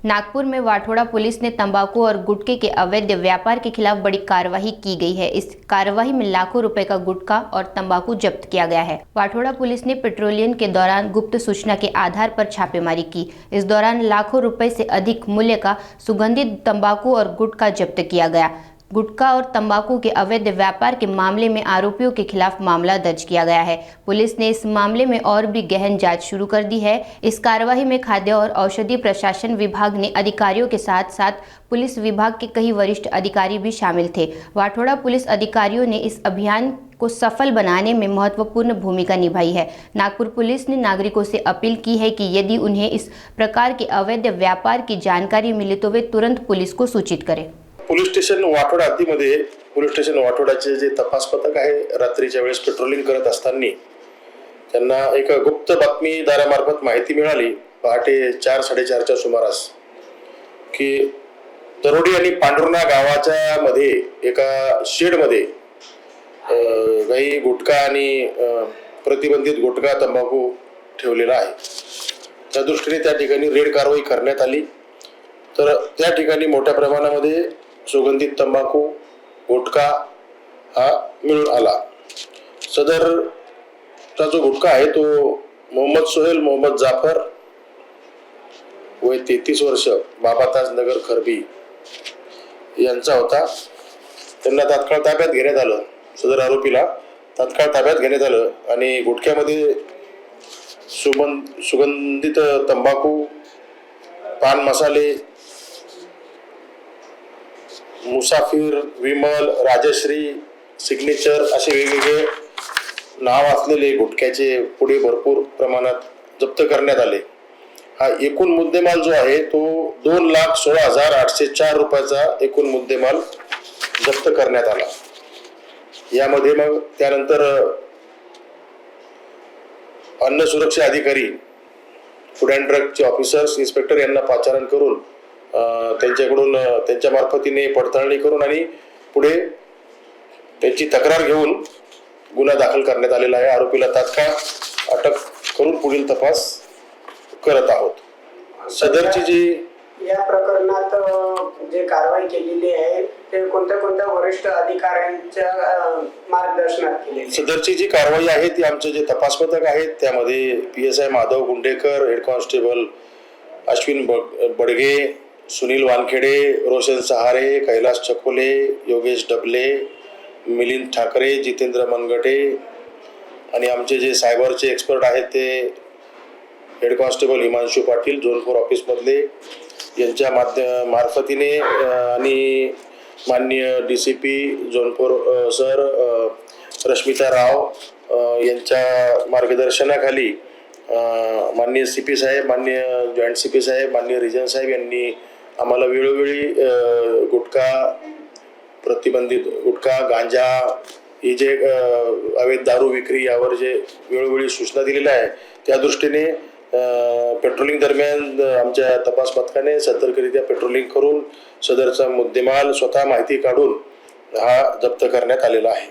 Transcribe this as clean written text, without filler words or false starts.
नागपुर में वाठोड़ा पुलिस ने तंबाकू और गुटखे के अवैध व्यापार के खिलाफ बड़ी कार्रवाई की गई है। इस कार्रवाई में लाखों रुपए का गुटखा और तंबाकू जब्त किया गया है। वाठोड़ा पुलिस ने पेट्रोलिंग के दौरान गुप्त सूचना के आधार पर छापेमारी की। इस दौरान लाखों रुपए से अधिक मूल्य का सुगंधित तंबाकू और गुटखा जब्त किया गया। गुटखा और तंबाकू के अवैध व्यापार के मामले में आरोपियों के खिलाफ मामला दर्ज किया गया है। पुलिस ने इस मामले में और भी गहन जांच शुरू कर दी है। इस कार्रवाई में खाद्य और औषधि प्रशासन विभाग ने अधिकारियों के साथ साथ पुलिस विभाग के कई वरिष्ठ अधिकारी भी शामिल थे। वाठोड़ा पुलिस अधिकारियों ने इस अभियान को सफल बनाने में महत्वपूर्ण भूमिका निभाई है। नागपुर पुलिस ने नागरिकों से अपील की है कि यदि उन्हें इस प्रकार के अवैध व्यापार की जानकारी मिले तो वे तुरंत पुलिस को सूचित करें। पोलीस स्टेशन वाठोडा हद्दीमध्ये पोलीस स्टेशन वाठोडाचे जे तपास पथक आहे रात्रीच्या वेळेस पेट्रोलिंग करत असताना त्यांना एक गुप्त बातमीदारामार्फत माहिती मिळाली पहाटे 4-4:30च्या सुमारास की तरोडी आणि पांढुर्णा गावाच्या मध्ये एका शेडमध्ये काही गुटखा आणि प्रतिबंधित गुटखा तंबाखू ठेवलेला आहे। त्या दृष्टीने त्या ठिकाणी रेड कारवाई करण्यात आली। तर त्या ठिकाणी मोठ्या प्रमाणामध्ये सुगंधित तंबाखू गुटखा हा मिळून आला। सदरचा जो गुटखा आहे तो मोहम्मद सोहेल मोहम्मद जाफर वय 33 वर्ष बाबाताज नगर खरबी यांचा होता। त्यांना तात्काळ ताब्यात घेण्यात आलं। सदर आरोपीला तात्काळ ताब्यात घेण्यात आलं आणि गुटख्यामध्ये सुगंधित तंबाखू पान मसाले मुसाफिर विमल राजश्री सिग्नेचर असे वेगवेगळे नाव असलेले गुटख्याचे पुढे भरपूर प्रमाणात जप्त करण्यात आले। हा एकूण मुद्देमाल जो आहे तो 2,16,804 रुपयाचा एकूण मुद्देमाल जप्त करण्यात आला। यामध्ये मग त्यानंतर अन्न सुरक्षा अधिकारी फूड अँड ड्रगचे ऑफिसर्स इन्स्पेक्टर यांना पाचारण करून त्यांच्याकडून त्यांच्या मार्फतीने पडताळणी करून आणि पुढे त्यांची तक्रार घेऊन गुन्हा दाखल करण्यात आलेला आहे। आरोपीला तात्काळ अटक करून पुढील तपास करत आहोत। सदरची जी या प्रकरणात जे कारवाई केलेली आहे ते कोणत्या वरिष्ठ अधिकाऱ्यांच्या मार्गदर्शनात केली? सदरची जी कारवाई आहे ती आमचे जे तपास पथक आहेत त्यामध्ये PSI Madhav Gundekar, head constable Ashwin Badge, Sunil Wankhede, Roshan Sahare, Kailas Chakole, Yogesh Dable, Milind Thakre, Jitendra Mangate आणि आमचे जे सायबरचे एक्सपर्ट आहेत ते head constable Himanshu Patil zone 4 ऑफिसमधले यांच्या मार्फतीने आणि माननीय DCP zone 4 sir Rashmita Rao यांच्या मार्गदर्शनाखाली माननीय CP साहेब, माननीय जॉईंट CP साहेब, माननीय रिजन साहेब यांनी आम्हाला वेळोवेळी गुटखा प्रतिबंधित गुटखा गांजा हे जे अवैध दारू विक्री यावर जे वेळोवेळी सूचना दिलेल्या आहे त्या दृष्टीने पेट्रोलिंग दरम्यान आमच्या तपास पथकाने सतर्करित्या पेट्रोलिंग करून सदरचा मुद्देमाल स्वतः माहिती काढून हा जप्त करण्यात आलेला आहे।